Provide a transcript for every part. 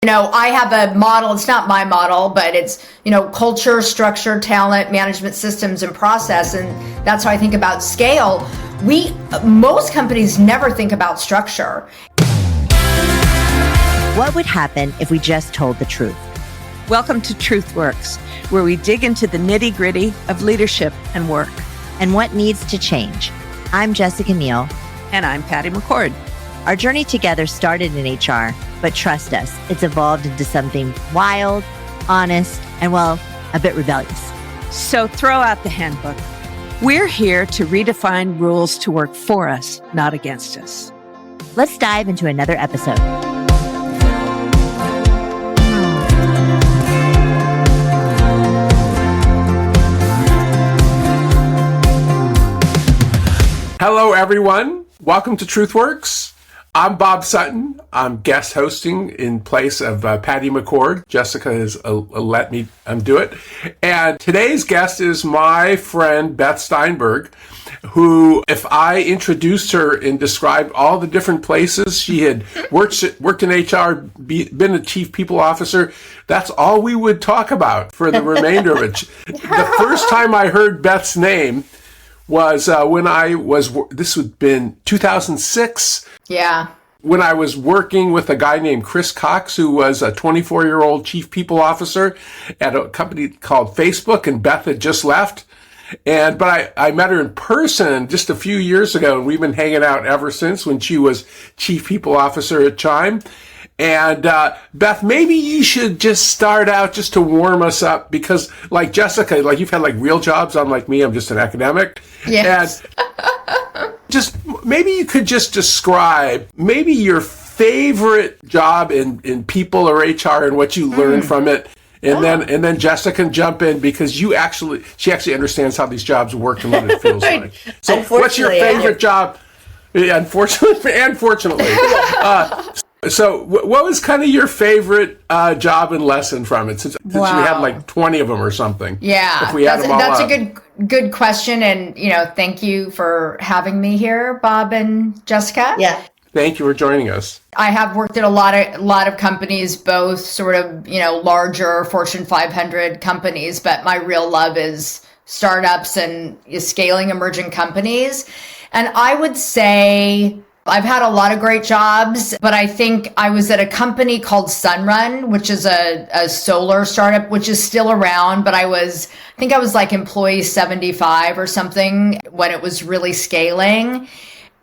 I have a model. It's not my model, but it's, culture, structure, talent, management systems, and process. And that's how I think about scale. Most companies never think about structure. What would happen if we just told the truth? Welcome to TruthWorks, where we dig into the nitty-gritty of leadership and work. And what needs to change. I'm Jessica Neal. And I'm Patty McCord. Our journey together started in HR, but trust us, it's evolved into something wild, honest, and a bit rebellious. So throw out the handbook. We're here to redefine rules to work for us, not against us. Let's dive into another episode. Hello, everyone. Welcome to TruthWorks. I'm Bob Sutton. I'm guest hosting in place of Patty McCord. Jessica has let me do it. And today's guest is my friend, Beth Steinberg, who, if I introduced her and described all the different places she had worked in HR, been a chief people officer, that's all we would talk about for the remainder of it. The first time I heard Beth's name was this would have been 2006. Yeah. When I was working with a guy named Chris Cox, who was a 24-year-old chief people officer at a company called Facebook, and Beth had just left. But I met her in person just a few years ago, and we've been hanging out ever since when she was chief people officer at Chime. And Beth, maybe you should just start out just to warm us up, because like Jessica, like you've had like real jobs. Unlike me, I'm just an academic. Yes. And just maybe you could just describe maybe your favorite job in people or HR and what you learned from it. And then Jessica can jump in, because she actually understands how these jobs work and what it feels like. So what's your favorite job? Yeah, unfortunately and fortunately. So what was kind of your favorite job and lesson from it, since we had like 20 of them or something? Yeah, that's a good question. And, thank you for having me here, Bob and Jessica. Yeah. Thank you for joining us. I have worked at a lot of companies, both sort of, larger Fortune 500 companies, but my real love is startups and scaling emerging companies. And I would say I've had a lot of great jobs, but I think I was at a company called Sunrun, which is a solar startup, which is still around, but I think I was like employee 75 or something when it was really scaling.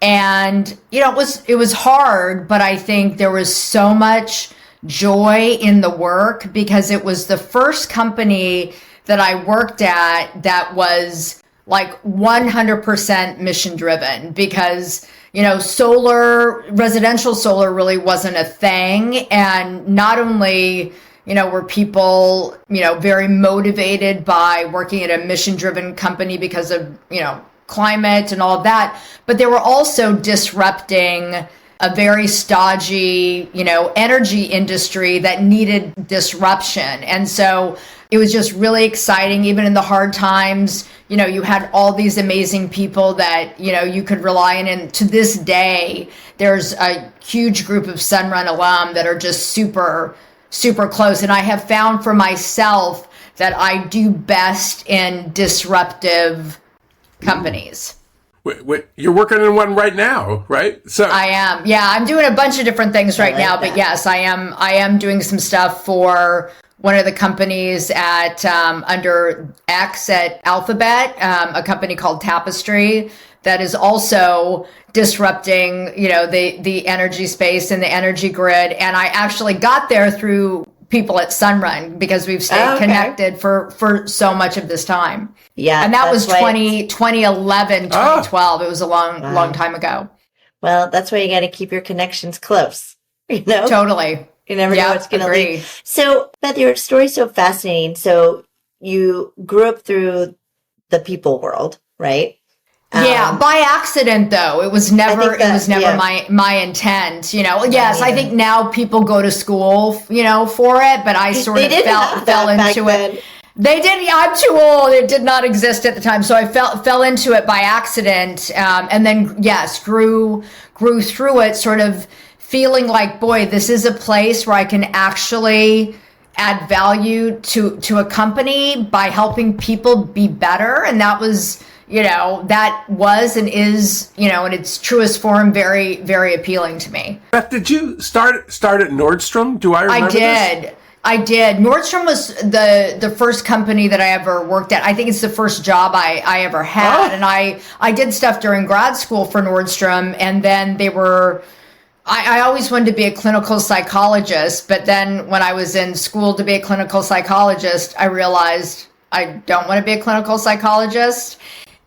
And, it was hard, but I think there was so much joy in the work, because it was the first company that I worked at that was like 100% mission driven, because residential solar really wasn't a thing. And not only, were people, very motivated by working at a mission driven company because of, climate and all of that, but they were also disrupting a very stodgy, energy industry that needed disruption. And so it was just really exciting. Even in the hard times, you had all these amazing people that, you could rely on. And to this day, there's a huge group of Sunrun alum that are just super, super close. And I have found for myself that I do best in disruptive companies. You're working in one right now, right? So I am. Yeah, I'm doing a bunch of different things right now, but yes, I am doing some stuff for one of the companies at under X at Alphabet, a company called Tapestry that is also disrupting, the energy space and the energy grid. And I actually got there through people at Sunrun, because we've stayed connected for so much of this time. Yeah. And that was 2011, 2012. It was a long time ago. Well, that's why you got to keep your connections close, Totally. You never know what's going to lead. So, Beth, your story's so fascinating. So you grew up through the people world, right? Yeah, by accident though. It was never my intent, Yes, I think now people go to school, for it, but I sort of fell into it. They did. I'm too old. It did not exist at the time. So I fell into it by accident. And then, yes, grew through it, sort of feeling like, boy, this is a place where I can actually add value to a company by helping people be better. And that was, that was and is, in its truest form, very, very appealing to me. Beth, did you start at Nordstrom? Do I remember this? I did. Nordstrom was the first company that I ever worked at. I think it's the first job I ever had. Oh. And I did stuff during grad school for Nordstrom, and then I always wanted to be a clinical psychologist, but then when I was in school to be a clinical psychologist, I realized I don't want to be a clinical psychologist.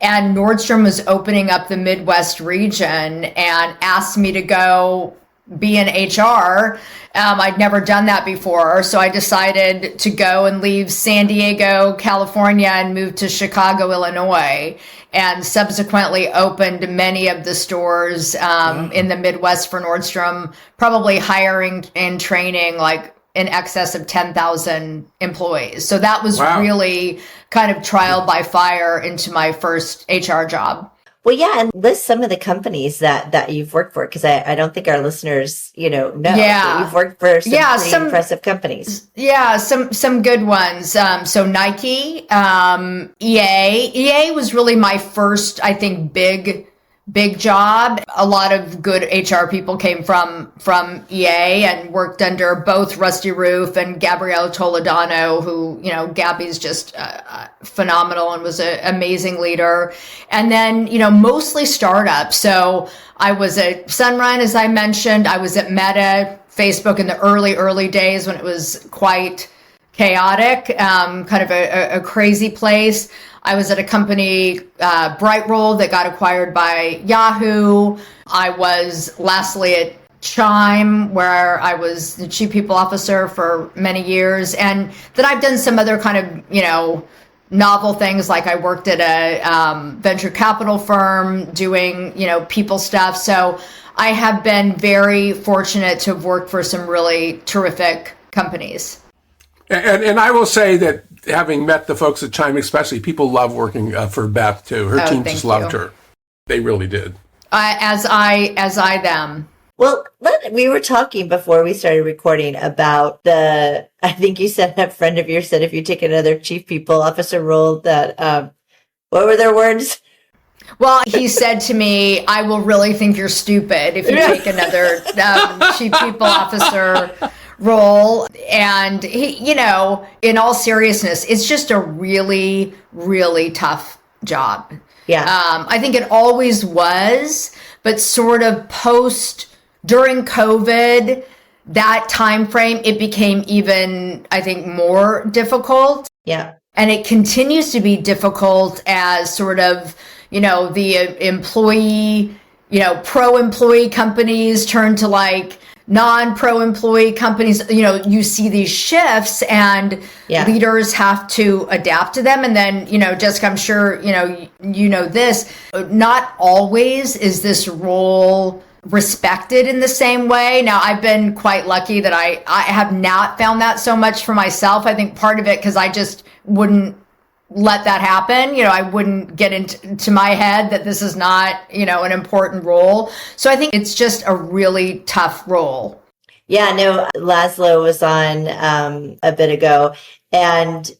And Nordstrom was opening up the Midwest region and asked me to go be in HR. I'd never done that before. So I decided to go and leave San Diego, California, and move to Chicago, Illinois, and subsequently opened many of the stores in the Midwest for Nordstrom, probably hiring and training like in excess of 10,000 employees. So that was really kind of trial by fire into my first HR job. Well, yeah, and list some of the companies that you've worked for, because I don't think our listeners, know. Yeah. You've worked for some impressive companies. Yeah, some good ones. So Nike, EA. EA was really my first, I think, big job. A lot of good HR people came from EA and worked under both Rusty Roof and Gabrielle Toledano, who, Gabby's just phenomenal and was an amazing leader. And then, mostly startups. So I was at Sunrun, as I mentioned. I was at Meta, Facebook in the early days when it was quite chaotic, kind of a crazy place. I was at a company, Brightroll, that got acquired by Yahoo. I was lastly at Chime, where I was the chief people officer for many years. And then I've done some other kind of, novel things, like I worked at a venture capital firm doing, people stuff. So I have been very fortunate to have worked for some really terrific companies. And I will say that, having met the folks at Chime especially, people love working for Beth too. Her team just loved her. They really did. As I them. Well, we were talking before we started recording about I think you said a friend of yours said if you take another chief people officer role that, what were their words? Well, he said to me, I will really think you're stupid if you take another chief people officer role. And he, in all seriousness, it's just a really, really tough job. Yeah. I think it always was, but sort of during COVID, that time frame, it became even, I think, more difficult. Yeah. And it continues to be difficult as sort of, the employee, pro-employee companies turn to like non-pro-employee companies. You see these shifts and leaders have to adapt to them. And then, Jessica, I'm sure, this, not always is this role respected in the same way. Now, I've been quite lucky that I have not found that so much for myself. I think part of it because I just wouldn't let that happen. I wouldn't get into my head that this is not, an important role. So I think it's just a really tough role. Yeah, no, Laszlo was on a bit ago, and,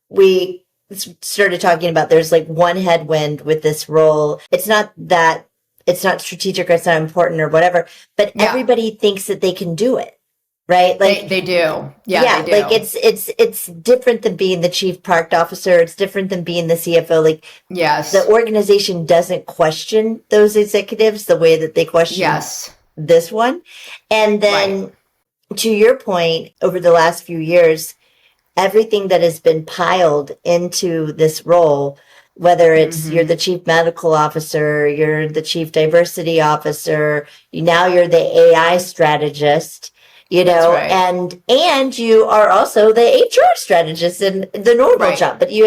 we started talking about there's like one headwind with this role. It's not that it's not strategic or it's not important or whatever, but everybody thinks that they can do it. Right? Like they do. Yeah, they do. Like it's different than being the chief product officer. It's different than being the CFO. Like, yes, the organization doesn't question those executives the way that they question this one. And then to your point, over the last few years, everything that has been piled into this role, whether it's you're the chief medical officer, you're the chief diversity officer, now you're the AI strategist, and you are also the HR strategist in the normal job, but you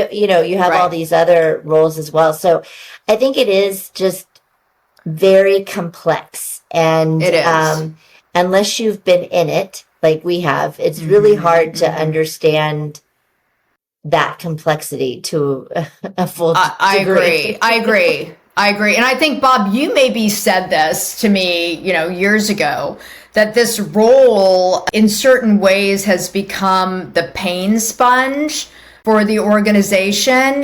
have all these other roles as well. So I think it is just very complex, and it is. Unless you've been in it, like we have, it's really hard to understand that complexity to a full degree. I agree. I agree. And I think, Bob, you maybe said this to me, years ago, that this role in certain ways has become the pain sponge for the organization.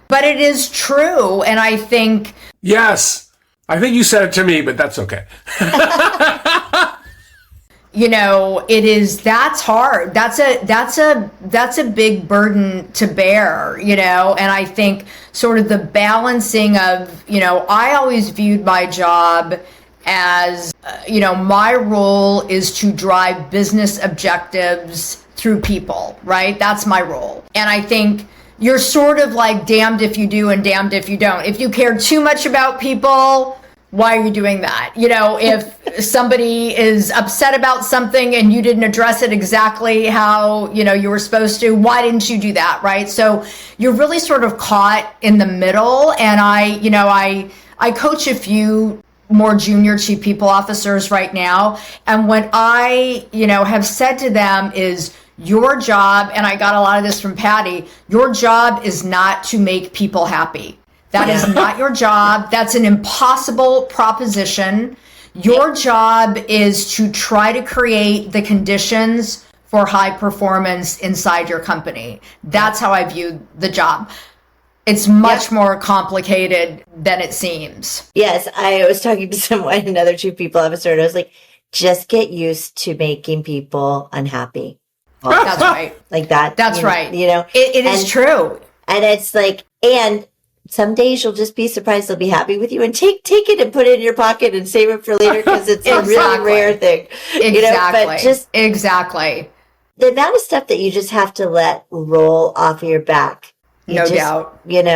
But it is true. And I think. Yes. I think you said it to me, but that's okay. That's hard. That's a big burden to bear, and I think sort of the balancing of, I always viewed my job as, my role is to drive business objectives through people, right? That's my role. And I think you're sort of like damned if you do and damned if you don't. If you care too much about people, why are you doing that? If somebody is upset about something and you didn't address it exactly how, you were supposed to, why didn't you do that? Right. So you're really sort of caught in the middle. And I coach a few more junior chief people officers right now. And what I, have said to them is your job, and I got a lot of this from Patty, your job is not to make people happy. That is not your job. That's an impossible proposition. Your job is to try to create the conditions for high performance inside your company. That's how I view the job. It's much more complicated than it seems. Yes, I was talking to someone, another chief people officer, and I was like, just get used to making people unhappy. That's right. Like that. That's right. It is true. And it's like, and some days you'll just be surprised they'll be happy with you, and take it and put it in your pocket and save it for later because it's a really rare thing. Exactly. But just exactly the amount of stuff that you just have to let roll off of your back. No doubt. And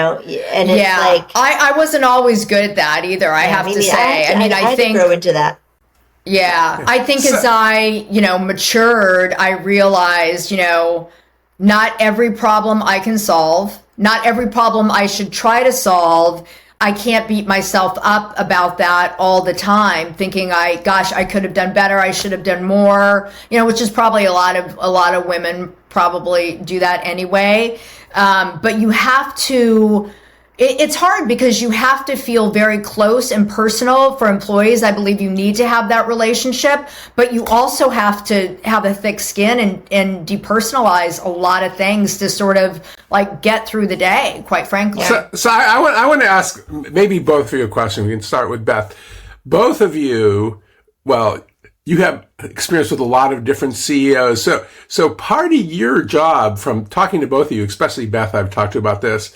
it's like I wasn't always good at that either. I have to say. I think grow into that. Yeah, I think as I matured, I realized not every problem I can solve. Not every problem I should try to solve. I can't beat myself up about that all the time, thinking I could have done better. I should have done more, which is probably a lot of women probably do that anyway. But you have to, it's hard because you have to feel very close and personal for employees. I believe you need to have that relationship, but you also have to have a thick skin and depersonalize a lot of things to sort of like get through the day, quite frankly. So I want to ask maybe both of you a question. We can start with Beth. Both of you, well, you have experience with a lot of different CEOs. So part of your job from talking to both of you, especially Beth, I've talked to about this,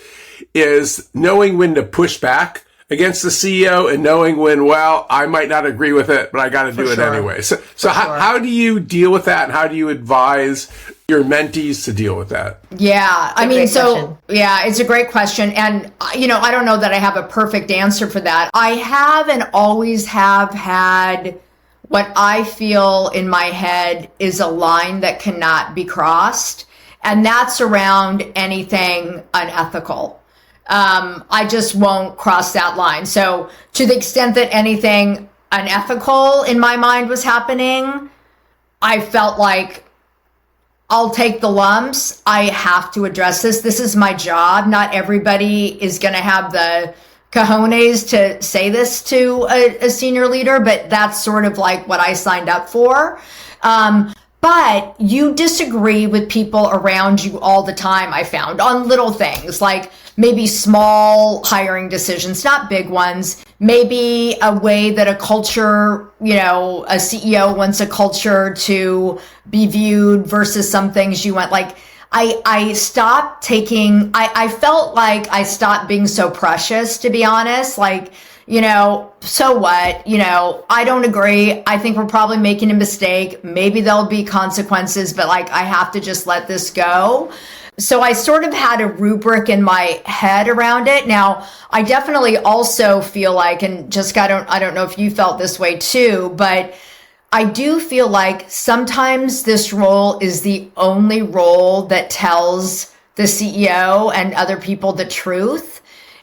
is knowing when to push back against the CEO and knowing when, well, I might not agree with it, but I got to do it anyway. So how do you deal with that? And how do you advise your mentees to deal with that? Yeah, it's a great question. And, I don't know that I have a perfect answer for that. I have and always have had what I feel in my head is a line that cannot be crossed. And that's around anything unethical. I just won't cross that line. So to the extent that anything unethical in my mind was happening, I felt like I'll take the lumps. I have to address this. This is my job. Not everybody is going to have the cojones to say this to a senior leader, but that's sort of like what I signed up for. But you disagree with people around you all the time, I found, on little things like maybe small hiring decisions, not big ones, maybe a way that a culture, a CEO wants a culture to be viewed versus some things you want. Like I stopped taking, I felt like I stopped being so precious, to be honest. Like, so what? I don't agree. I think we're probably making a mistake. Maybe there'll be consequences, but like, I have to just let this go. So I sort of had a rubric in my head around it. Now, I definitely also feel like, and Jessica, I don't know if you felt this way too, but I do feel like sometimes this role is the only role that tells the CEO and other people the truth.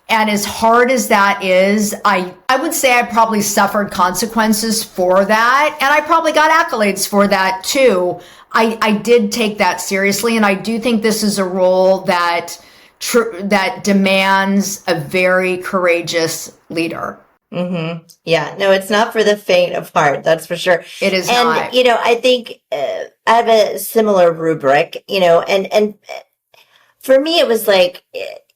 And as hard as that is, I would say I probably suffered consequences for that. And I probably got accolades for that too. I did take that seriously. And I do think this is a role that that demands a very courageous leader. Mm-hmm. Yeah, no, it's not for the faint of heart. That's for sure. It is and, not. I think I have a similar rubric, and for me, it was like,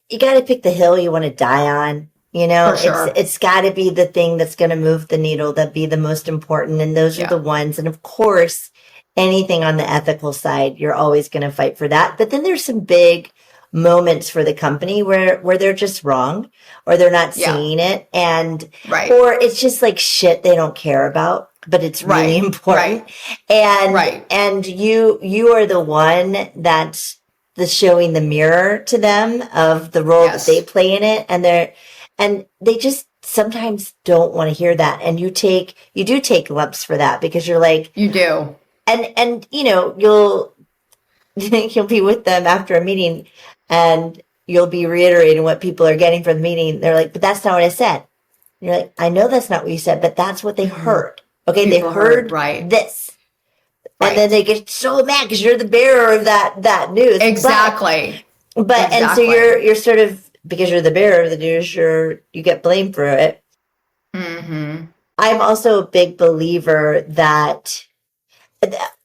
you got to pick the hill you want to die on. For sure. It's got to be the thing that's going to move the needle, that be the most important. And those are the ones. And of course, anything on the ethical side, you're always going to fight for that. But then there's some big moments for the company where they're just wrong, or they're not seeing it, and or it's just like shit they don't care about, but it's really important. And you are the one that's showing the mirror to them of the role that they play in it, and they just sometimes don't want to hear that, and you do take lumps for that, because you're like, you do, and you'll be with them after a meeting, and you'll be reiterating what people are getting from the meeting. They're like, but that's not what I said. And you're like, I know that's not what you said, but that's what they heard. Okay, people they heard this. And then they get so mad because you're the bearer of that news. Exactly. But and so you're sort of, because you're the bearer of the news, you get blamed for it. Mm-hmm. I'm also a big believer that,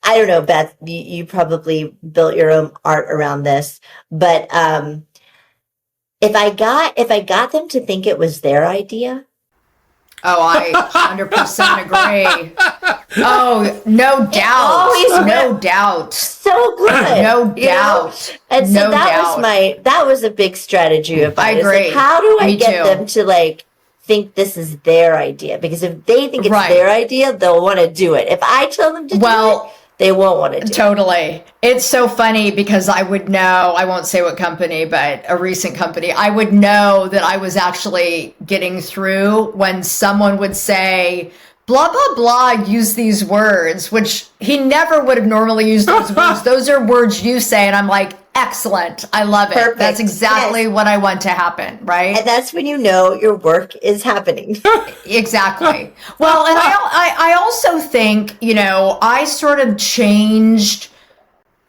I don't know, Beth, you probably built your own art around this, but if I got them to think it was their idea. Oh, I 100% agree. Oh, no doubt. No doubt. So good. No doubt. And so that was a big strategy of mine. I agree. Like, how do I get them to think this is their idea? Because if they think it's their idea, they'll want to do it. If I tell them to do it, they won't want to do it. Totally. It's so funny because I would know, I won't say what company, but a recent company, I would know that I was actually getting through when someone would say, blah, blah, blah, use these words, which he never would have normally used those words. Those are words you say. And I'm like, excellent. I love it. Perfect. That's exactly what I want to happen. Right. And that's when you know your work is happening. Exactly. Well, and I also think, I sort of changed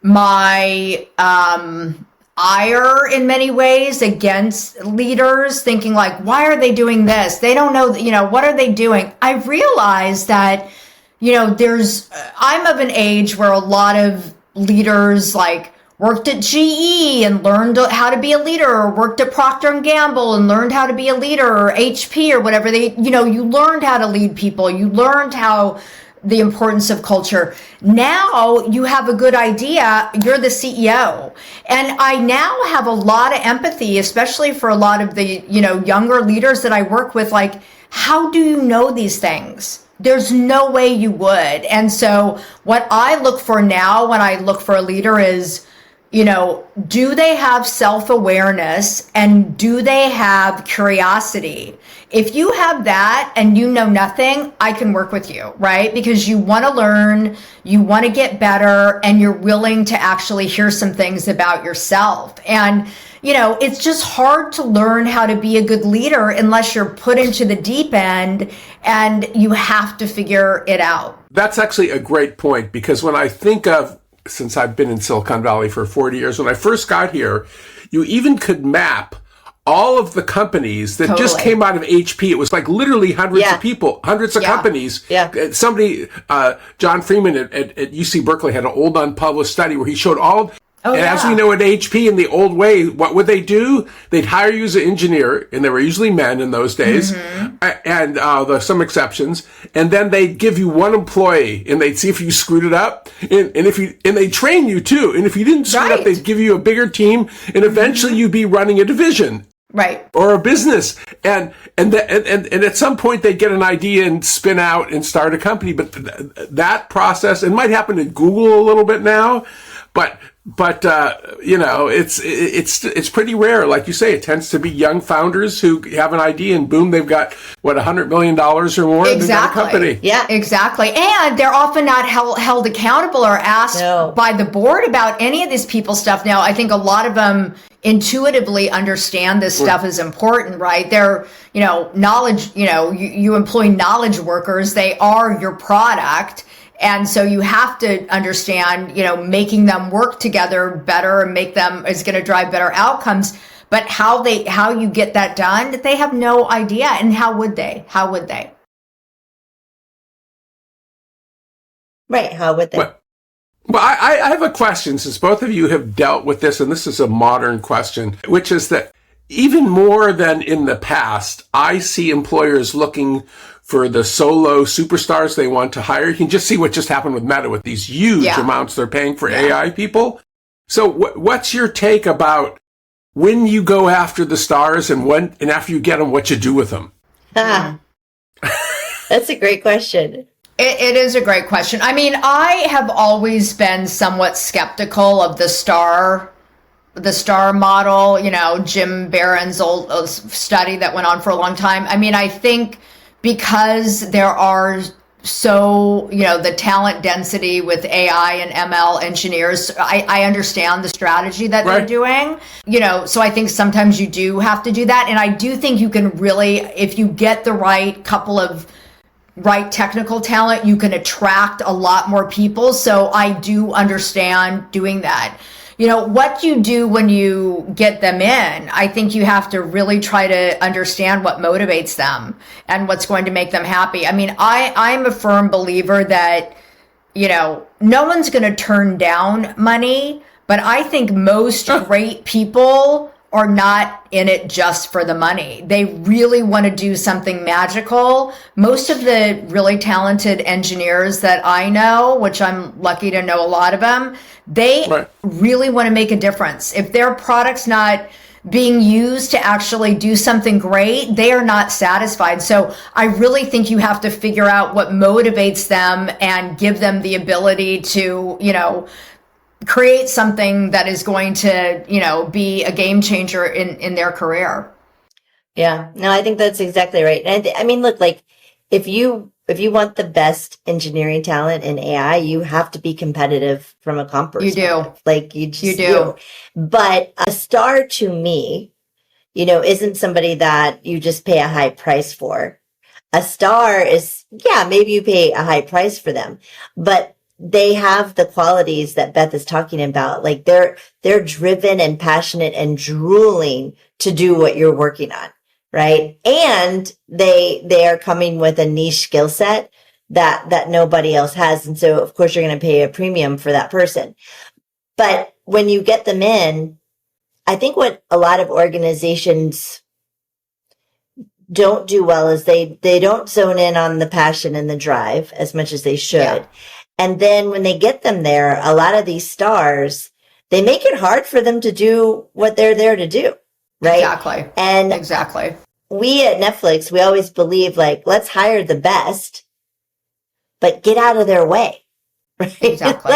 my ire in many ways against leaders, thinking like, why are they doing this? They don't know, what are they doing? I realized that, I'm of an age where a lot of leaders worked at GE and learned how to be a leader, or worked at Procter and Gamble and learned how to be a leader, or HP or whatever. You learned how to lead people. You learned the importance of culture. Now you have a good idea. You're the CEO. And I now have a lot of empathy, especially for a lot of the, younger leaders that I work with. Like, how do you know these things? There's no way you would. And so what I look for now when I look for a leader is, do they have self-awareness, and do they have curiosity? If you have that and you know nothing, I can work with you, right? Because you want to learn, you want to get better, and you're willing to actually hear some things about yourself. And, it's just hard to learn how to be a good leader unless you're put into the deep end and you have to figure it out. That's actually a great point, because when I think of, since I've been in Silicon Valley for 40 years, when I first got here, you even could map all of the companies that just came out of HP. It was like literally hundreds of people, hundreds of companies. Yeah. Somebody, John Freeman at UC Berkeley had an old unpublished study where he showed all. As we know at HP in the old way, what would they do? They'd hire you as an engineer, and they were usually men in those days, and there's some exceptions. And then they'd give you one employee, and they'd see if you screwed it up, and they'd train you too. And if you didn't screw it up, they'd give you a bigger team, and eventually you'd be running a division. Right. Or a business. And at some point they get an idea and spin out and start a company. But that process, it might happen at Google a little bit now, but it's pretty rare. Like you say, it tends to be young founders who have an idea, and boom, they've got $100 million or more. Exactly. They've got a company. Yeah, exactly. And they're often not held accountable or asked by the board about any of these people stuff. Now, I think a lot of them intuitively understand this stuff is important, right? They're, knowledge, you employ knowledge workers. They are your product. And so you have to understand, making them work together better and make them is going to drive better outcomes. but how you get that done, they have no idea. And how would they? Right. How would they? Well, I have a question, since both of you have dealt with this, and this is a modern question, which is that even more than in the past, I see employers looking for the solo superstars they want to hire. You can just see what just happened with Meta, with these huge amounts they're paying for AI people. So what's your take about when you go after the stars, and after you get them, what you do with them? That's a great question. It is a great question. I mean, I have always been somewhat skeptical of the star model, Jim Barron's old study that went on for a long time. I mean, I think because there are the talent density with AI and ML engineers, I understand the strategy that they're doing, so I think sometimes you do have to do that. And I do think you can really, if you get the right couple of right technical talent, you can attract a lot more people. So I do understand doing that. What you do when you get them in, I think you have to really try to understand what motivates them and what's going to make them happy. I mean, I'm a firm believer that, no one's going to turn down money, but I think most great people are not in it just for the money. They really want to do something magical. Most of the really talented engineers that I know, which I'm lucky to know a lot of them, they really want to make a difference. If their product's not being used to actually do something great, they are not satisfied. So I really think you have to figure out what motivates them and give them the ability to, create something that is going to, be a game changer in their career. Yeah, no, I think that's exactly right. And I mean, look, like if you want the best engineering talent in AI, you have to be competitive from a comp perspective. You do. Like you do. But a star to me, isn't somebody that you just pay a high price for. A star is, maybe you pay a high price for them, but they have the qualities that Beth is talking about. Like they're driven and passionate and drooling to do what you're working on, right? And they are coming with a niche skill set that nobody else has. And so of course you're going to pay a premium for that person. But when you get them in, I think what a lot of organizations don't do well is they don't zone in on the passion and the drive as much as they should. Yeah. And then when they get them there, a lot of these stars, they make it hard for them to do what they're there to do. Right? Exactly. And exactly. We at Netflix, we always believe like, let's hire the best, but get out of their way. Right? Exactly.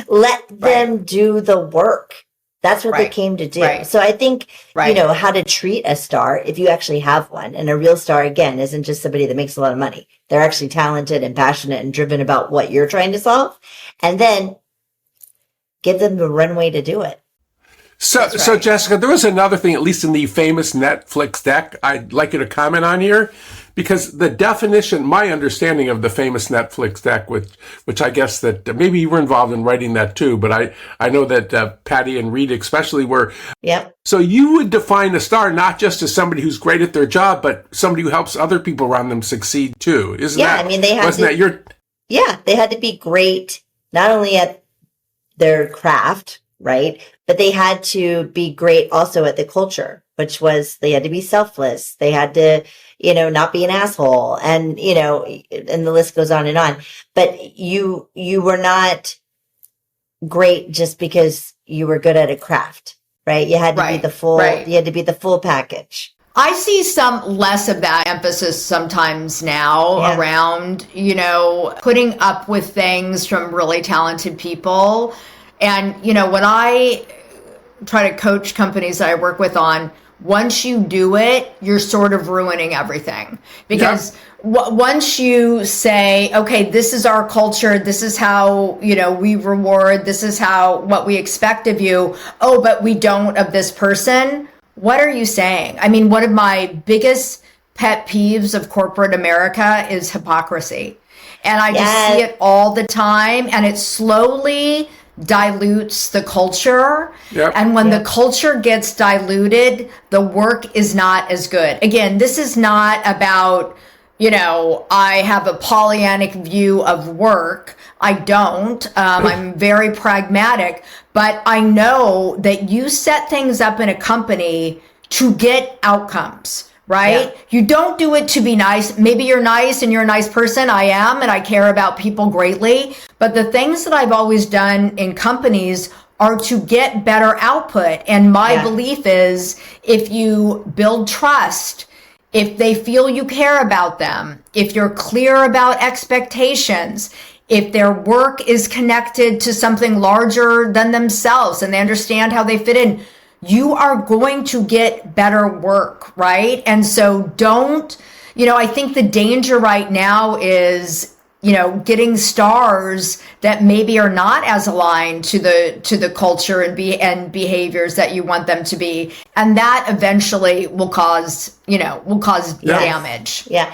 Let them do the work. That's what they came to do. Right. So I think, how to treat a star, if you actually have one, and a real star, again, isn't just somebody that makes a lot of money. They're actually talented and passionate and driven about what you're trying to solve. And then give them the runway to do it. So Jessica, there was another thing, at least in the famous Netflix deck, I'd like you to comment on here, because the definition, my understanding of the famous Netflix deck, which I guess that maybe you were involved in writing that too, but I know that Patty and Reed especially were. Yep. So you would define a star not just as somebody who's great at their job, but somebody who helps other people around them succeed too. Isn't that? I mean, they had they had to be great not only at their craft, right? But they had to be great also at the culture, which was they had to be selfless. They had to, not be an asshole, and and the list goes on and on. But you were not great just because you were good at a craft, right? You had to be the full. You had to be the full package. I see some less of that emphasis sometimes now around, putting up with things from really talented people. And, when I try to coach companies that I work with on, once you do it, you're sort of ruining everything. Because once you say, okay, this is our culture, this is how, we reward, this is what we expect of you. Oh, but we don't of this person. What are you saying? I mean, one of my biggest pet peeves of corporate America is hypocrisy. And I just see it all the time. And it slowly dilutes the culture. Yep. And when the culture gets diluted, the work is not as good. Again, this is not about, I have a Pollyannic view of work. I don't. I'm very pragmatic, but I know that you set things up in a company to get outcomes, right? Yeah. You don't do it to be nice. Maybe you're nice and you're a nice person. I am, and I care about people greatly. But the things that I've always done in companies are to get better output. And my belief is if you build trust, if they feel you care about them, if you're clear about expectations, if their work is connected to something larger than themselves and they understand how they fit in, you are going to get better work, right? And so I think the danger right now is, getting stars that maybe are not as aligned to the culture and behaviors that you want them to be. And that eventually will cause damage. Yeah.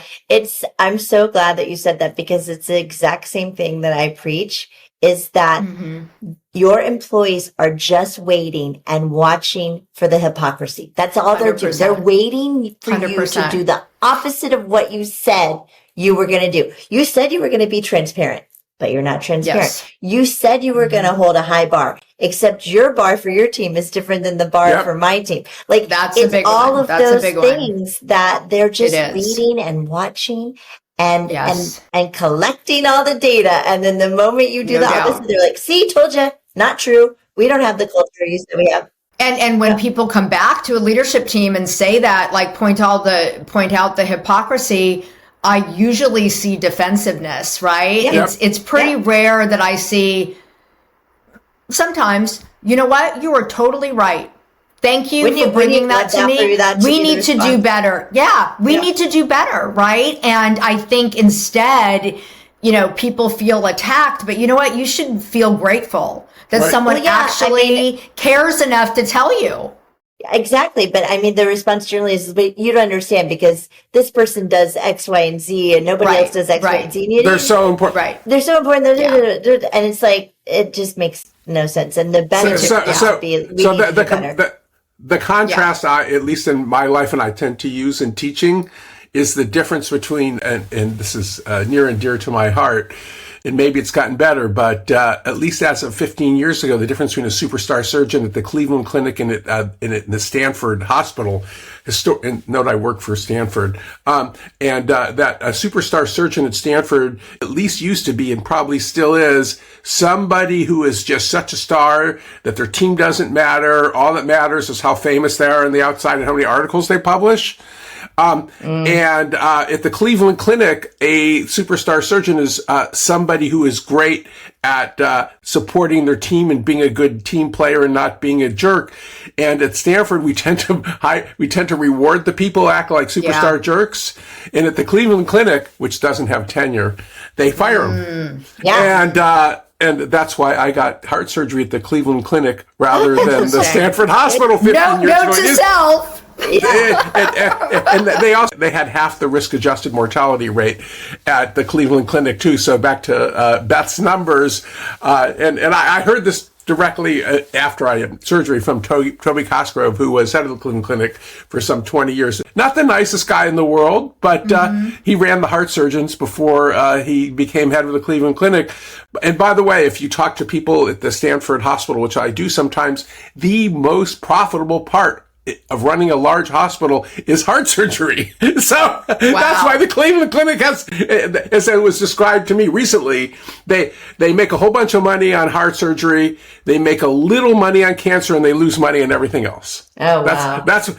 I'm so glad that you said that, because it's the exact same thing that I preach, is that your employees are just waiting and watching for the hypocrisy. That's all they're doing. They're waiting for 100%. You to do the opposite of what you said you were going to do. You said you were going to be transparent, but you're not transparent. Yes. You said you were going to hold a high bar, except your bar for your team is different than the bar for my team. Like, that's a big all one. Of that's those things that they're just waiting and watching and collecting all the data. And then the moment you do the opposite, they're like, see, told you, not true. We don't have the culture you said we have. And when people come back to a leadership team and say that, like point out the hypocrisy, I usually see defensiveness, right? Yep. It's pretty rare that I see. Sometimes, you know what? You are totally right. Thank you for bringing that to me. We need to do better. Yeah, we need to do better, right? And I think instead, people feel attacked, but you know what? You should feel grateful that someone actually cares enough to tell you. Exactly. But the response generally is, but you don't understand because this person does X, Y, and Z and nobody else does X, Y, and Z. They're so important. Right. They're so important. And it's like, it just makes no sense. And the better the contrast, at least in my life, and I tend to use in teaching, is the difference between, and this is near and dear to my heart, and maybe it's gotten better, but at least as of 15 years ago, the difference between a superstar surgeon at the Cleveland Clinic and in the Stanford Hospital, and note I work for Stanford, that a superstar surgeon at Stanford at least used to be, and probably still is, somebody who is just such a star that their team doesn't matter. All that matters is how famous they are on the outside and how many articles they publish. And at the Cleveland Clinic, a superstar surgeon is somebody who is great at supporting their team and being a good team player and not being a jerk. And at Stanford, we tend to reward the people who act like superstar jerks. And at the Cleveland Clinic, which doesn't have tenure, they fire them. Yeah. And that's why I got heart surgery at the Cleveland Clinic rather than the Stanford Hospital 15 years ago. Note to self. And they had half the risk-adjusted mortality rate at the Cleveland Clinic too. So back to Beth's numbers, and I heard this directly after I had surgery from Toby Cosgrove, who was head of the Cleveland Clinic for some 20 years. Not the nicest guy in the world, but he ran the heart surgeons before he became head of the Cleveland Clinic. And by the way, if you talk to people at the Stanford Hospital, which I do sometimes, the most profitable part of running a large hospital is heart surgery. So that's why the Cleveland Clinic has, as it was described to me recently, they make a whole bunch of money on heart surgery, they make a little money on cancer, and they lose money on everything else. Oh, wow. That's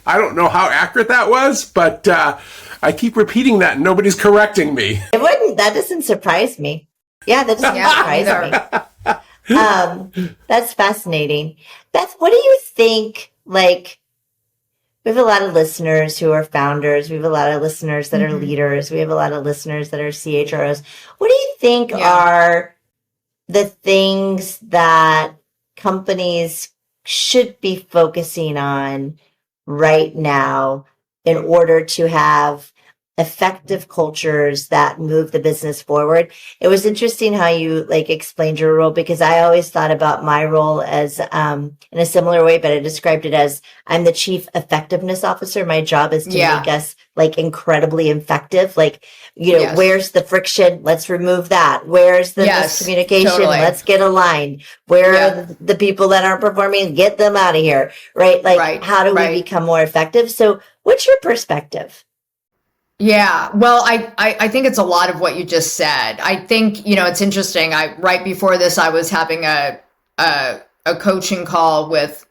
I don't know how accurate that was, but I keep repeating that and nobody's correcting me. That doesn't surprise me. Yeah, that doesn't surprise me. That's fascinating. Beth, what do you think? Like, we have a lot of listeners who are founders. We have a lot of listeners that are leaders. We have a lot of listeners that are CHROs. What do you think are the things that companies should be focusing on right now in order to have effective cultures that move the business forward. It was interesting how you like explained your role, because I always thought about my role as in a similar way, but I described it as I'm the chief effectiveness officer. My job is to make us like incredibly effective. Like, where's the friction? Let's remove that. Where's the miscommunication? Totally. Let's get aligned. Where are the people that aren't performing? Get them out of here. Right? Like, how do we become more effective? So what's your perspective? Yeah, well, I think it's a lot of what you just said. I think, it's interesting. Right before this, I was having a coaching call with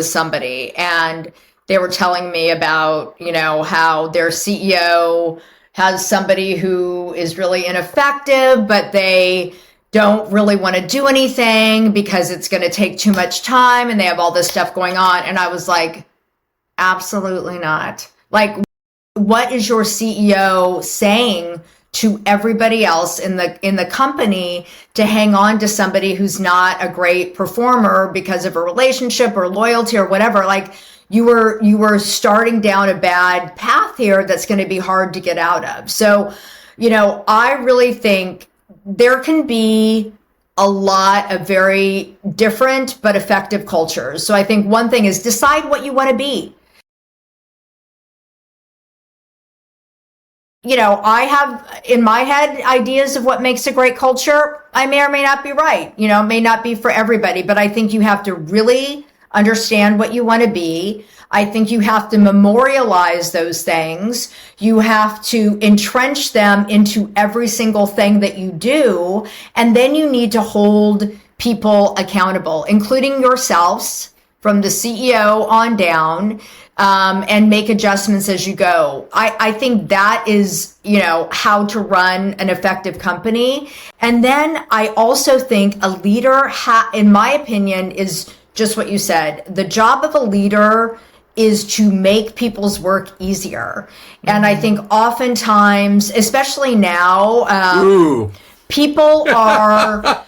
somebody, and they were telling me about, how their CEO has somebody who is really ineffective, but they don't really want to do anything because it's going to take too much time and they have all this stuff going on. And I was like, absolutely not. Like, what is your CEO saying to everybody else in the company to hang on to somebody who's not a great performer because of a relationship or loyalty or whatever? Like, you were starting down a bad path here that's going to be hard to get out of. So, I really think there can be a lot of very different but effective cultures. So I think one thing is decide what you want to be. I have in my head ideas of what makes a great culture. I may or may not be right. It may not be for everybody, but I think you have to really understand what you want to be. I think you have to memorialize those things. You have to entrench them into every single thing that you do. And then you need to hold people accountable, including yourselves, from the CEO on down. And make adjustments as you go. I think that is, how to run an effective company. And then I also think a leader, in my opinion, is just what you said. The job of a leader is to make people's work easier. And I think oftentimes, especially now, people are,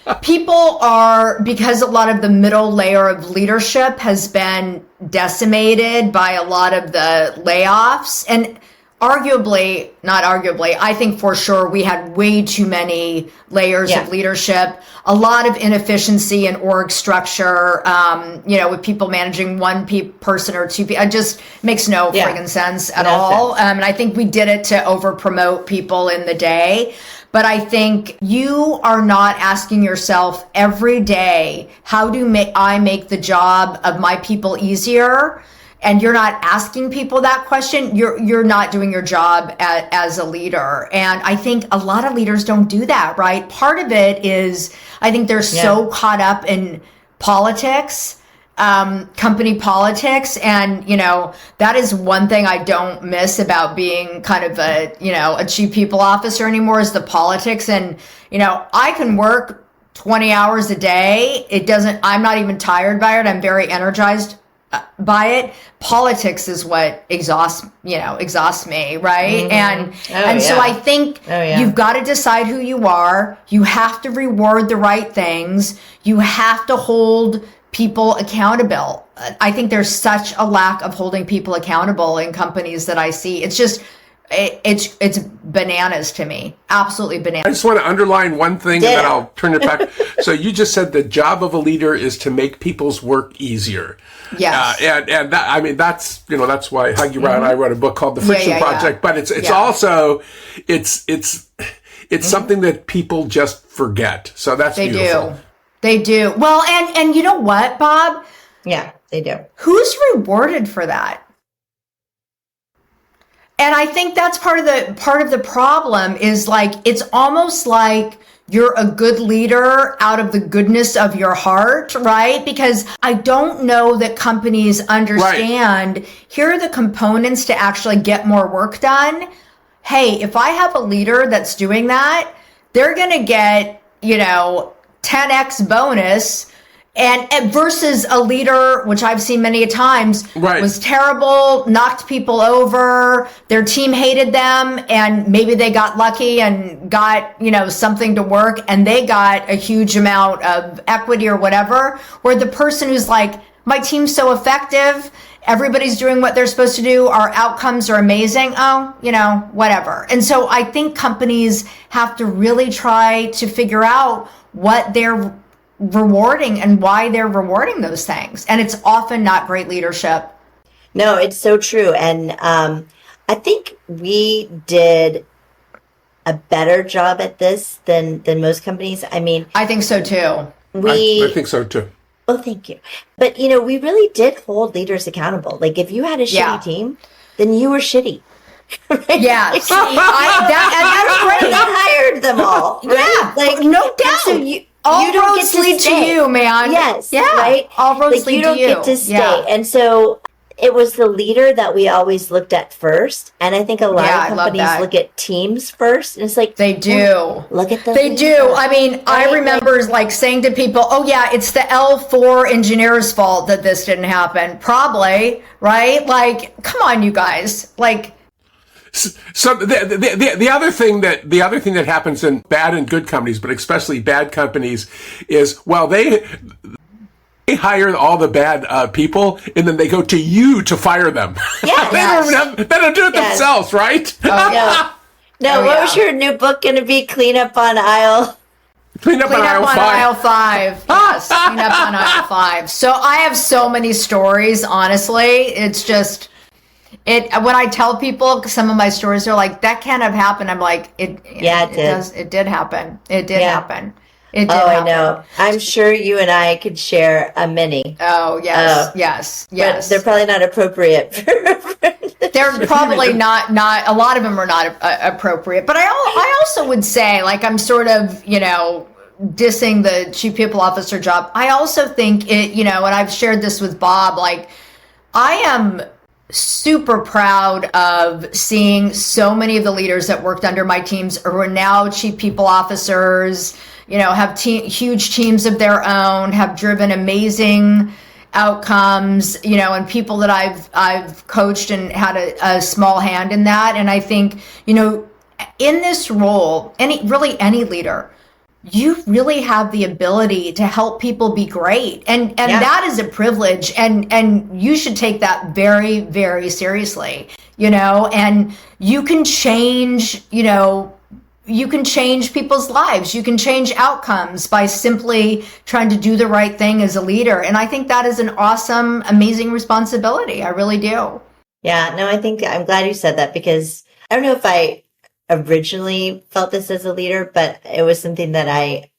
because a lot of the middle layer of leadership has been decimated by a lot of the layoffs. And not arguably, I think for sure we had way too many layers of leadership, a lot of inefficiency in org structure, with people managing one person or two people. It just makes no friggin' sense at all. And I think we did it to over promote people in the day. But I think you are not asking yourself every day, how do I make the job of my people easier? And you're not asking people that question, you're not doing your job as a leader. And I think a lot of leaders don't do that, right? Part of it is, I think they're so caught up in politics, company politics. And, that is one thing I don't miss about being kind of a chief people officer anymore, is the politics. And, I can work 20 hours a day. I'm not even tired by it. I'm very energized by it. Politics is what exhausts me, right? Mm-hmm. So I think you've got to decide who you are. You have to reward the right things. You have to hold people accountable. I think there's such a lack of holding people accountable in companies that I see. It's just, it's bananas to me. Absolutely bananas. I just want to underline one thing and then I'll turn it back. So you just said the job of a leader is to make people's work easier. Yes. And that, that's why Huggy Rod and I wrote a book called The Friction Project, but it's also, it's something that people just forget. So that's beautiful. They do. Well, and you know what, Bob? Yeah, they do. Who's rewarded for that? And I think that's part of the problem is like, it's almost like you're a good leader out of the goodness of your heart, right? Because I don't know that companies understand, here are the components to actually get more work done. Hey, if I have a leader that's doing that, they're going to get, 10x bonus, and versus a leader, which I've seen many times, was terrible, knocked people over, their team hated them, and maybe they got lucky and got, something to work, and they got a huge amount of equity or whatever, where the person who's like, my team's so effective, everybody's doing what they're supposed to do. Our outcomes are amazing. Oh, whatever. And so I think companies have to really try to figure out what they're rewarding and why they're rewarding those things. And it's often not great leadership. No, it's so true. And I think we did a better job at this than most companies. I mean, I think so too. I think so too. Oh, thank you. But, we really did hold leaders accountable. Like, if you had a shitty team, then you were shitty. Right? Yeah. And that's great. They hired them all. Right? Yeah. Like, no doubt. So you all don't roads get to lead stay. to you, man. Yes. Yeah. Right? All roads lead you to you. You don't get to stay. Yeah. And so it was the leader that we always looked at first. And I think a lot of companies look at teams first. And it's like, they do. Look at the They leader. do. I mean, right? I remember like saying to people, oh yeah, it's the L4 engineer's fault that this didn't happen. Probably, right? Like, come on, you guys. Like, so the other thing that happens in bad and good companies, but especially bad companies, is they hire all the bad people, and then they go to you to fire them. Yeah, they don't do it themselves, right? Oh, yeah. No, what was your new book going to be? Clean up on aisle. Clean up on aisle 5. Yes, clean up on aisle 5. So I have so many stories. Honestly, it's just when I tell people some of my stories, they're like, "That can't have happened." I'm like, "It did happen. It did happen. It did happen." I know. I'm sure you and I could share a mini. Oh, yes. But they're probably not appropriate. They're probably not, a lot of them are not appropriate. But I also would say, like, I'm sort of, dissing the chief people officer job. I also think and I've shared this with Bob, like, I am super proud of seeing so many of the leaders that worked under my teams who are now chief people officers, have huge teams of their own, have driven amazing outcomes, and people that I've coached and had a small hand in that. And I think, in this role, any leader, you really have the ability to help people be great. And that is a privilege. And you should take that very, very seriously, and you can change, you can change people's lives. You can change outcomes by simply trying to do the right thing as a leader. And I think that is an awesome, amazing responsibility. I really do. Yeah, no, I'm glad you said that, because I don't know if I originally felt this as a leader, but it was something that I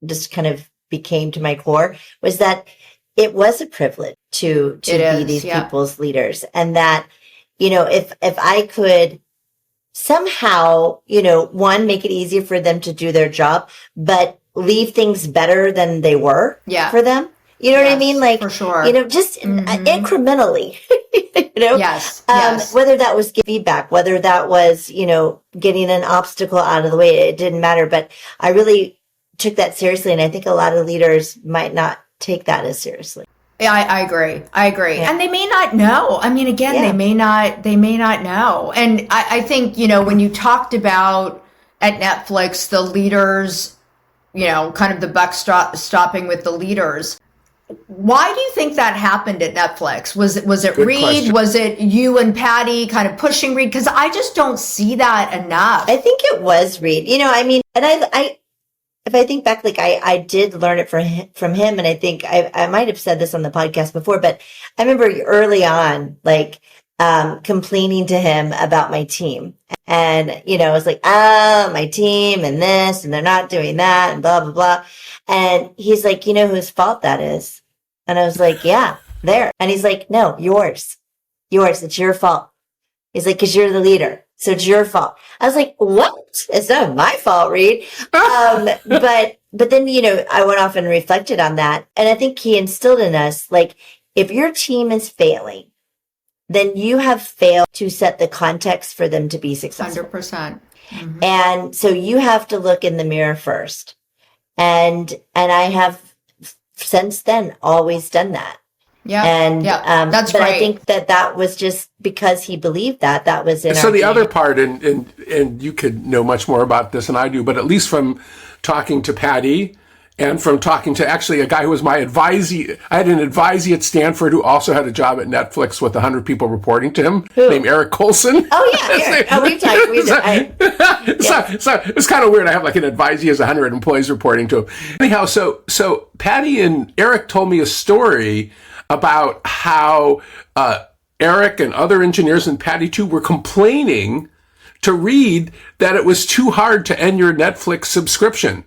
just kind of became to my core, was that it was a privilege to be these people's leaders. And that, if I could somehow, one, make it easier for them to do their job, but leave things better than they were for them. You know what I mean? Like, for sure. Just incrementally, Yes. Whether that was feedback, whether that was, getting an obstacle out of the way, it didn't matter. But I really took that seriously. And I think a lot of leaders might not take that as seriously. Yeah, I agree. Yeah. And they may not know. I mean, again, they may not know. And I think, when you talked about at Netflix, the leaders, kind of the buck stopping with the leaders. Why do you think that happened at Netflix? Was it Good Reed? question. Was it you and Patty kind of pushing Reed? Because I just don't see that enough. I think it was Reed. And I if I think back, like I did learn it from him, and I think I might have said this on the podcast before, but I remember early on, like complaining to him about my team, and I was like, my team and this, and they're not doing that, and blah blah blah, and he's like, whose fault that is, and I was like, yeah, there, and he's like, no, yours, it's your fault. He's like, because you're the leader. So it's your fault. I was like, what? It's not my fault, Reed. But then, I went off and reflected on that. And I think he instilled in us, like, if your team is failing, then you have failed to set the context for them to be successful. 100%. Mm-hmm. And so you have to look in the mirror first. And I have since then always done that. Yeah. And that's but great. I think that was just because he believed that was in So our the DNA. other part, and you could know much more about this than I do, but at least from talking to Patty And from talking to actually a guy who was my advisee, I had an advisee at Stanford who also had a job at Netflix with 100 people reporting to him, named Eric Colson. Oh, yeah. Eric. We've talked. So it was kind of weird. I have like an advisee as 100 employees reporting to him. Anyhow, so Patty and Eric told me a story about how Eric and other engineers, and Patty too, were complaining to Reed that it was too hard to end your Netflix subscription.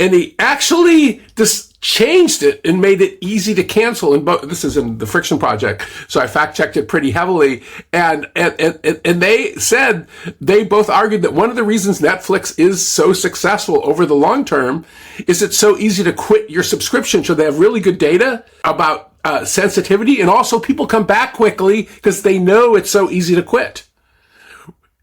And he actually just changed it and made it easy to cancel. And this is in the Friction Project, so I fact checked it pretty heavily. And they said, they both argued that one of the reasons Netflix is so successful over the long term is it's so easy to quit your subscription. So they have really good data about sensitivity, and also people come back quickly because they know it's so easy to quit.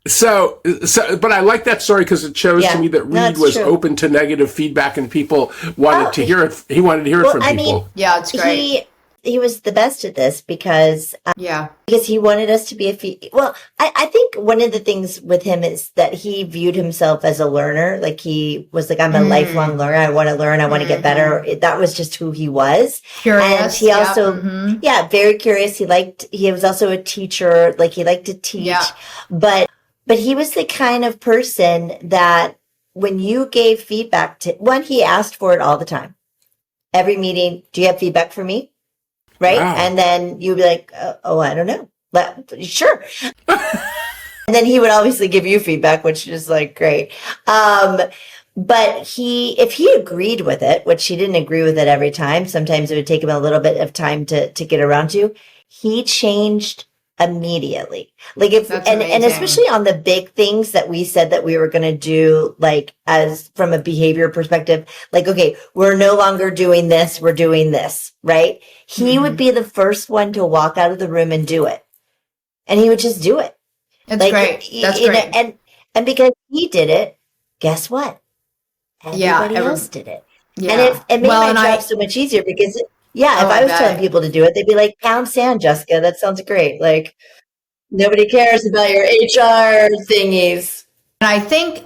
So, but I like that story because it shows to me that Reed was open to negative feedback, and people wanted to hear it. He wanted to hear it from people. Yeah, it's great. He was the best at this because he wanted us to be I think one of the things with him is that he viewed himself as a learner. Like he was like, I'm a lifelong learner. I want to learn. I want to get better. That was just who he was. Curious. And he also, very curious. He was also a teacher. Like he liked to teach, but he was the kind of person that when you gave feedback to he asked for it all the time. Every meeting, do you have feedback for me? Right. Wow. And then you'd be like, I don't know. Sure. And then he would obviously give you feedback, which is like great. But if he agreed with it, which he didn't agree with it every time, sometimes it would take him a little bit of time to get around to, he changed immediately. Like and especially on the big things that we said that we were going to do, like as from a behavior perspective, like, okay, we're no longer doing this, we're doing this, right? He would be the first one to walk out of the room and do it. And he would just do it. That's great. That's great. And because he did it, guess what? Everybody else did it. Yeah. And it made my job so much easier because if I was telling people to do it, they'd be like, pound sand, Jessica. That sounds great. Like, nobody cares about your HR thingies. And I think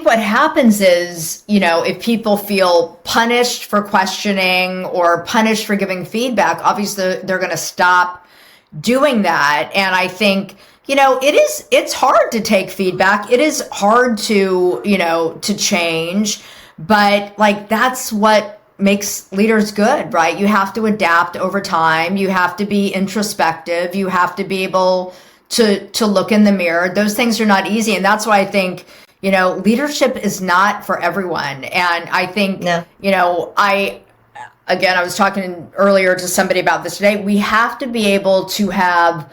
what happens is, if people feel punished for questioning or punished for giving feedback, obviously they're going to stop doing that. And I think, it's hard to take feedback. It is hard to, to change, but like, that's what makes leaders good, right? You have to adapt over time. You have to be introspective. You have to be able to look in the mirror. Those things are not easy. And that's why I think, leadership is not for everyone. And I think, I was talking earlier to somebody about this today. We have to be able to have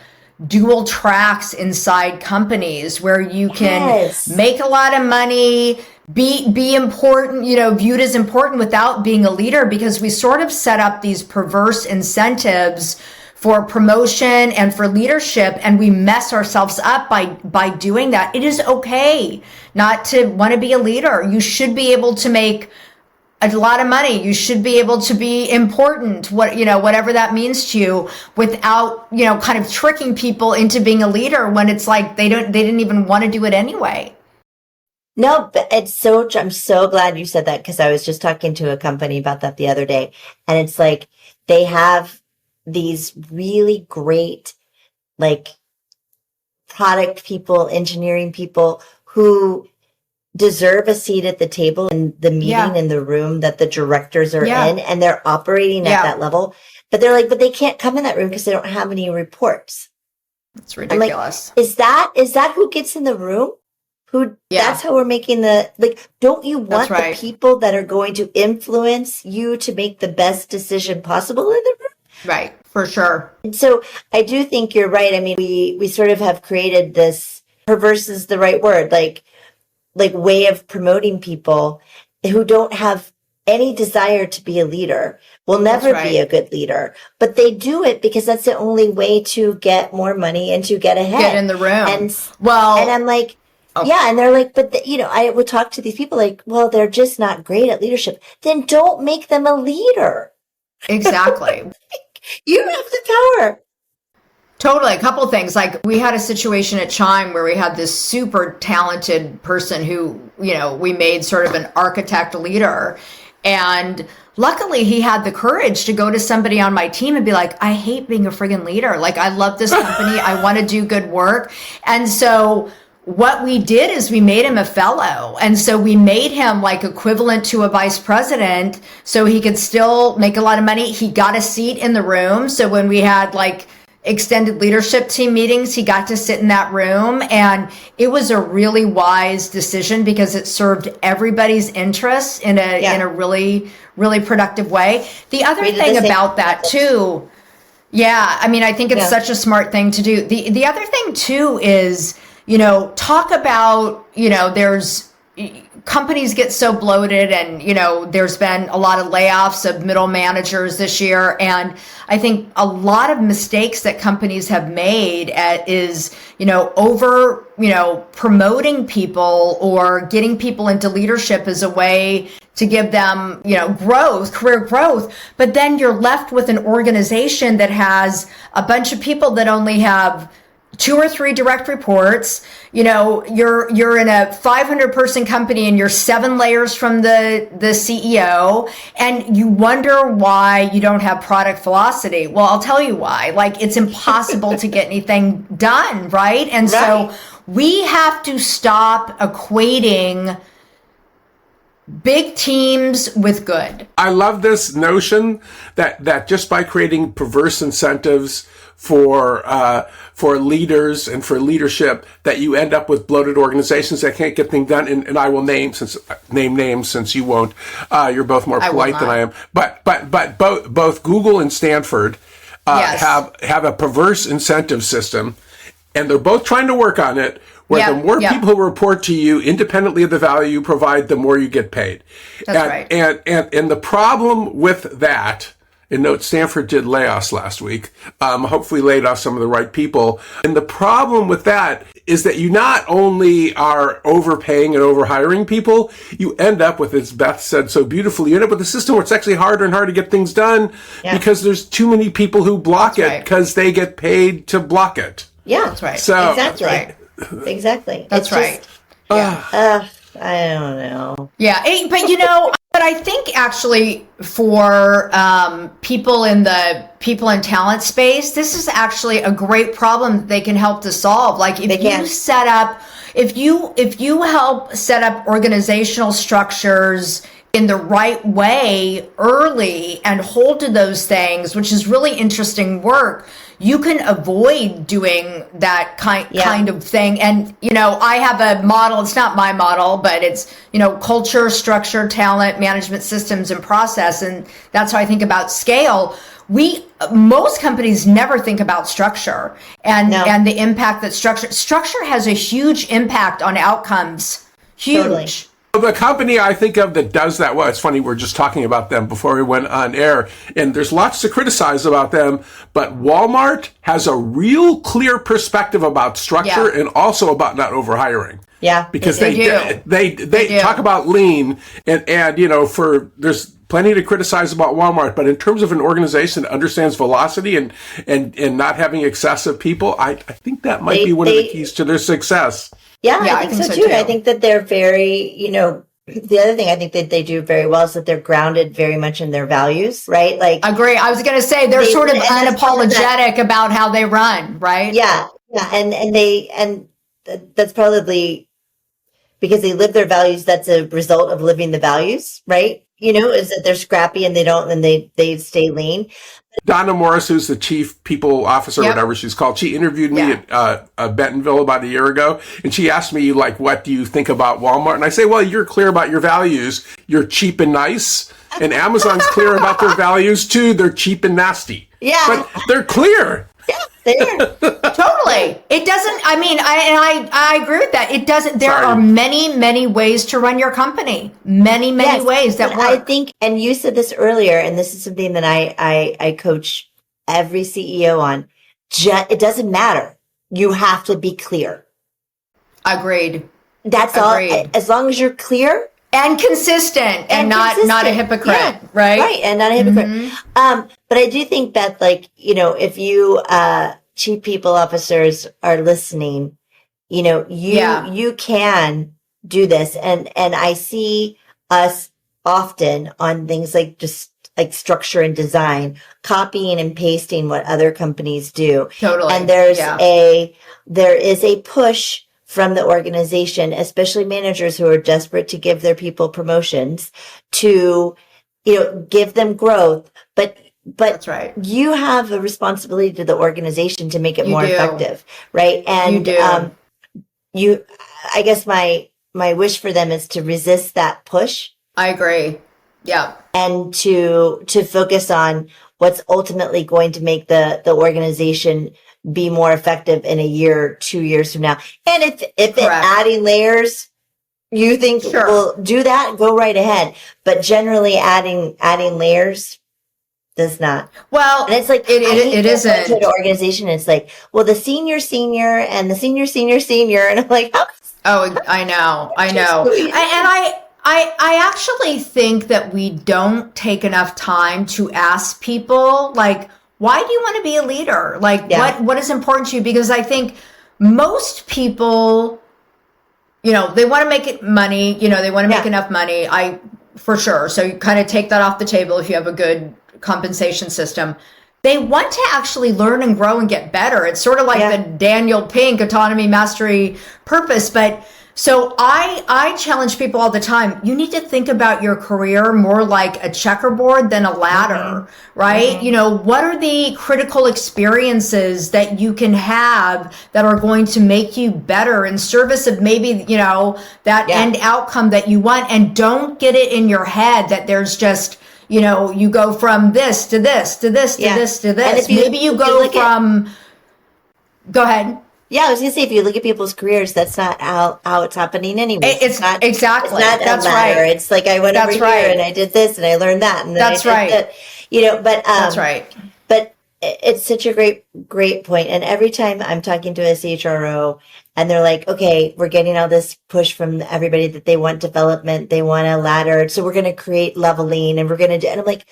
dual tracks inside companies where you can make a lot of money, be important, viewed as important without being a leader, because we sort of set up these perverse incentives for promotion and for leadership, and we mess ourselves up by doing that. It is okay not to want to be a leader. You should be able to make a lot of money. You should be able to be important, whatever that means to you, without, kind of tricking people into being a leader when it's like they didn't even want to do it anyway. No, but I'm so glad you said that, because I was just talking to a company about that the other day, and it's like they have these really great, like, product people, engineering people who deserve a seat at the table in the meeting in the room that the directors are in, and they're operating at that level. But they're like, but they can't come in that room because they don't have any reports. It's ridiculous. Like, is that who gets in the room? That's how we're making don't you want the people that are going to influence you to make the best decision possible in the room? Right, for sure. And so I do think you're right. I mean, we sort of have created this, perverse is the right word, like way of promoting people who don't have any desire to be a leader, will never be a good leader, but they do it because that's the only way to get more money and to get ahead. Get in the room. And I'm like, and they're like, but I would talk to these people like, well, they're just not great at leadership. Then don't make them a leader. Exactly. You have the power. Totally. A couple things. Like we had a situation at Chime where we had this super talented person who, we made sort of an architect leader. And luckily he had the courage to go to somebody on my team and be like, I hate being a friggin' leader. Like, I love this company. I want to do good work. And so what we did is we made him a fellow. And so we made him like equivalent to a vice president so he could still make a lot of money. He got a seat in the room. So when we had like extended leadership team meetings, he got to sit in that room. And it was a really wise decision because it served everybody's interests in a really, really productive way. The other thing about that too, I think it's such a smart thing to do. The other thing too is, talk about, there's companies get so bloated and, there's been a lot of layoffs of middle managers this year. And I think a lot of mistakes that companies have made is, over, promoting people or getting people into leadership as a way to give them, growth, career growth. But then you're left with an organization that has a bunch of people that only have 2 or 3 direct reports. You're in a 500 person company and you're 7 layers from the CEO, and you wonder why you don't have product velocity. Well, I'll tell you why. Like, it's impossible to get anything done, right? And so we have to stop equating big teams with good. I love this notion that just by creating perverse incentives for leaders and for leadership, that you end up with bloated organizations that can't get things done. And I will name names since you won't. You're both more polite than I am. But both Google and Stanford have a perverse incentive system, and they're both trying to work on it, where the more people who report to you independently of the value you provide, the more you get paid. That's right. And the problem with that, and note Stanford did layoffs last week, hopefully laid off some of the right people. And the problem with that is that you not only are overpaying and overhiring people, you end up with, as Beth said so beautifully, you end up with a system where it's actually harder and harder to get things done because there's too many people who block it because they get paid to block it. Yeah, that's right. So, exactly. Exactly. That's right. I don't know. Yeah, but I think actually for people in talent space, this is actually a great problem that they can help to solve. Like if you help set up organizational structures in the right way early and hold to those things, which is really interesting work, you can avoid doing that kind of thing. And, I have a model. It's not my model, but it's, culture, structure, talent, management systems, and process. And that's how I think about scale. Most companies never think about structure and the impact that structure has a huge impact on outcomes. Huge. Totally. The company I think of that does that well, it's funny, we're just talking about them before we went on air, and there's lots to criticize about them, but Walmart has a real clear perspective about structure and also about not overhiring. Yeah. Because they talk about lean and there's plenty to criticize about Walmart, but in terms of an organization that understands velocity and not having excessive people, I think that might be one of the keys to their success. Yeah, I think so too. I think that they're very, the other thing I think that they do very well is that they're grounded very much in their values, right? Like, agree. I was going to say they're sort of unapologetic about how they run, right? Yeah, and that's probably because they live their values. That's a result of living the values, right? Is that they're scrappy and they stay lean. Donna Morris, who's the chief people officer, whatever she's called, she interviewed me at Bentonville about a year ago, and she asked me, like, what do you think about Walmart? And I say, well, you're clear about your values. You're cheap and nice. And Amazon's clear about their values, too. They're cheap and nasty. Yeah. But they're clear. Yeah, they are. Totally. It doesn't, I agree with that. It doesn't, there are many, many ways to run your company. Many ways that work. I think, and you said this earlier, and this is something that I coach every CEO on. It doesn't matter. You have to be clear. Agreed. That's Agreed. all. As long as you're clear. And consistent and not a hypocrite, right? Right, and not a hypocrite. But I do think, Beth, like, if you chief people officers are listening, you can do this. And I see us often on things like just like structure and design, copying and pasting what other companies do. Totally. And there is a push from the organization, especially managers who are desperate to give their people promotions, to, give them growth. But that's right. You have a responsibility to the organization to make it more effective, right? And I guess my wish for them is to resist that push. I agree. Yeah. And to focus on what's ultimately going to make the organization be more effective in a year, 2 years from now. And if adding layers, you think will do that, go right ahead. But generally adding layers does not. Well, and it's like, it isn't. To an organization, it's like, well, the senior and the senior. And I'm like, oh, I know. And I actually think that we don't take enough time to ask people, like, why do you want to be a leader? Like, what is important to you? Because I think most people, they want to make money, they want to make enough money. For sure. So you kind of take that off the table if you have a good compensation system. They want to actually learn and grow and get better. It's sort of like the Daniel Pink autonomy, mastery, purpose. But so I challenge people all the time. You need to think about your career more like a checkerboard than a ladder, right? What are the critical experiences that you can have that are going to make you better in service of maybe, that end outcome that you want? And don't get it in your head that there's just, you go from this to this to this to this to this. Maybe you go from, go ahead. Yeah, I was going to say, if you look at people's careers, that's not how it's happening anyway. It's not exactly. It's not that's a ladder. right. It's like I went over here and I did this and I learned that. And that's right. But that's right. But it's such a great point. And every time I'm talking to a CHRO and they're like, okay, we're getting all this push from everybody that they want development, they want a ladder. So we're going to create leveling and we're going to do, and I'm like,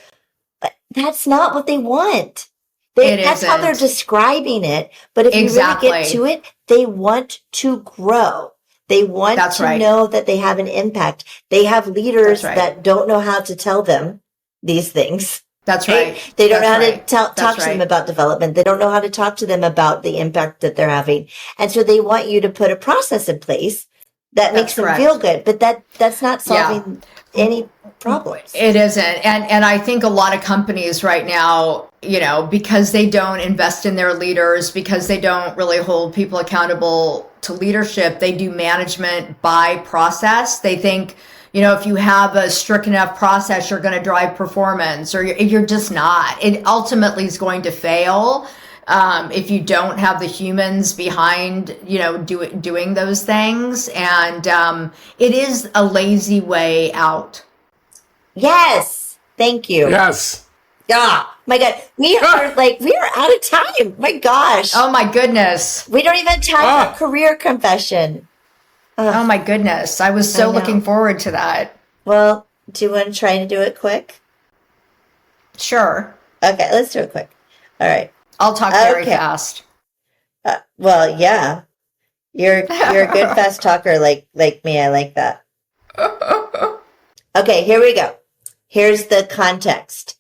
that's not what they want. That's how they're describing it. But if you really get to it, they want to grow. They want to know that they have an impact. They have leaders that don't know how to tell them these things. That's right. They don't know how to talk to them about development. They don't know how to talk to them about the impact that they're having. And so they want you to put a process in place that makes them feel good. But that's not solving any problems. It isn't. And I think a lot of companies right now, because they don't invest in their leaders, because they don't really hold people accountable to leadership, they do management by process. They think, if you have a strict enough process, you're going to drive performance, or you're just not. It ultimately is going to fail if you don't have the humans behind, doing those things. And it is a lazy way out. Yes. Thank you. Yes. Yeah. My God. We are out of time. My gosh. Oh my goodness. We don't even have time for career confession. Oh my goodness. I was so looking forward to that. Well, do you want to try to do it quick? Sure. Okay, let's do it quick. All right. I'll talk very fast. Well, yeah. You're a good fast talker like me. I like that. Okay, here we go. Here's the context.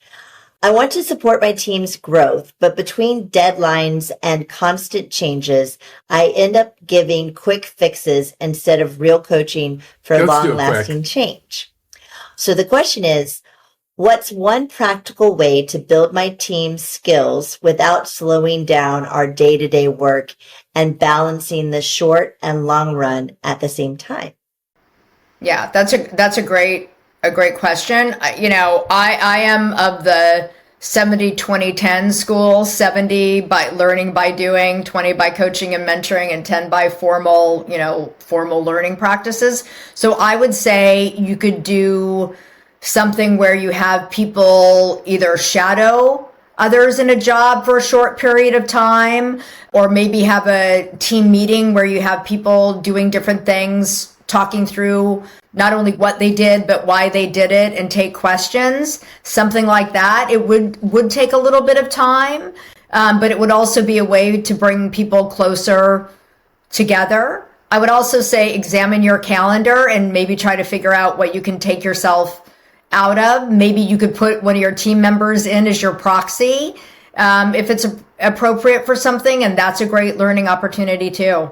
I want to support my team's growth, but between deadlines and constant changes, I end up giving quick fixes instead of real coaching for long-lasting change. So the question is, what's one practical way to build my team's skills without slowing down our day-to-day work and balancing the short and long run at the same time? Yeah, that's a great question. I am of the 70-20-10 school, 70 by learning by doing, 20 by coaching and mentoring, and 10 by formal learning practices. So I would say you could do something where you have people either shadow others in a job for a short period of time, or maybe have a team meeting where you have people doing different things, talking through not only what they did, but why they did it, and take questions, something like that. It would take a little bit of time. but it would also be a way to bring people closer together. I would also say examine your calendar and maybe try to figure out what you can take yourself out of. Maybe you could put one of your team members in as your proxy if it's appropriate for something, and that's a great learning opportunity too.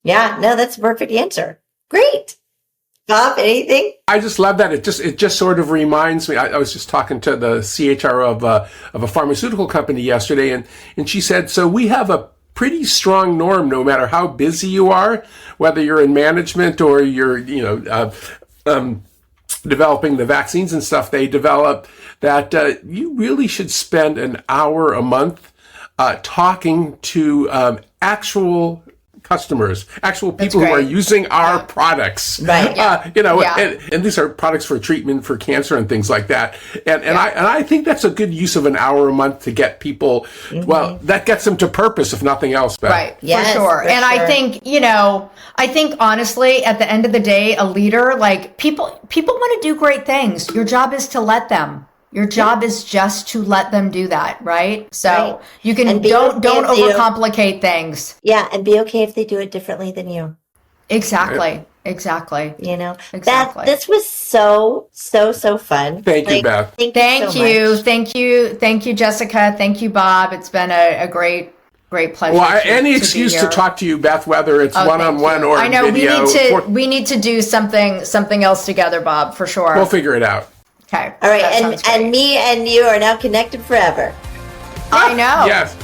Yeah, no, that's a perfect answer. Great. Bob, anything? I just love that. It just sort of reminds me. I was just talking to the CHRO of a pharmaceutical company yesterday, and she said, so we have a pretty strong norm, no matter how busy you are, whether you're in management or you're, developing the vaccines and stuff they develop, that you really should spend an hour a month talking to actual customers, actual people who are using our products. Right. And these are products for treatment for cancer and things like that. And I think that's a good use of an hour a month to get people, well, that gets them to purpose, if nothing else, Beth. Right. Yes, for sure. And sure. I think honestly, at the end of the day, a leader, like people want to do great things. Your job is to let them. Your job is just to let them do that, right? So you can don't overcomplicate things. Yeah, and be okay if they do it differently than you. Exactly. Exactly. Exactly. Beth, this was so fun. Thank you, Beth. Thank you, Jessica. Thank you, Bob. It's been a great pleasure. Well, any excuse to talk to you, Beth, whether it's one-on-one or video. We need to do something else together, Bob, for sure. We'll figure it out. Okay. All right, and me and you are now connected forever. I know. Yes.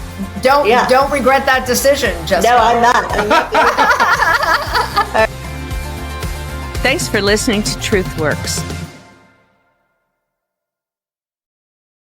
Don't regret that decision, Jessica. No, I'm not. Thanks for listening to TruthWorks.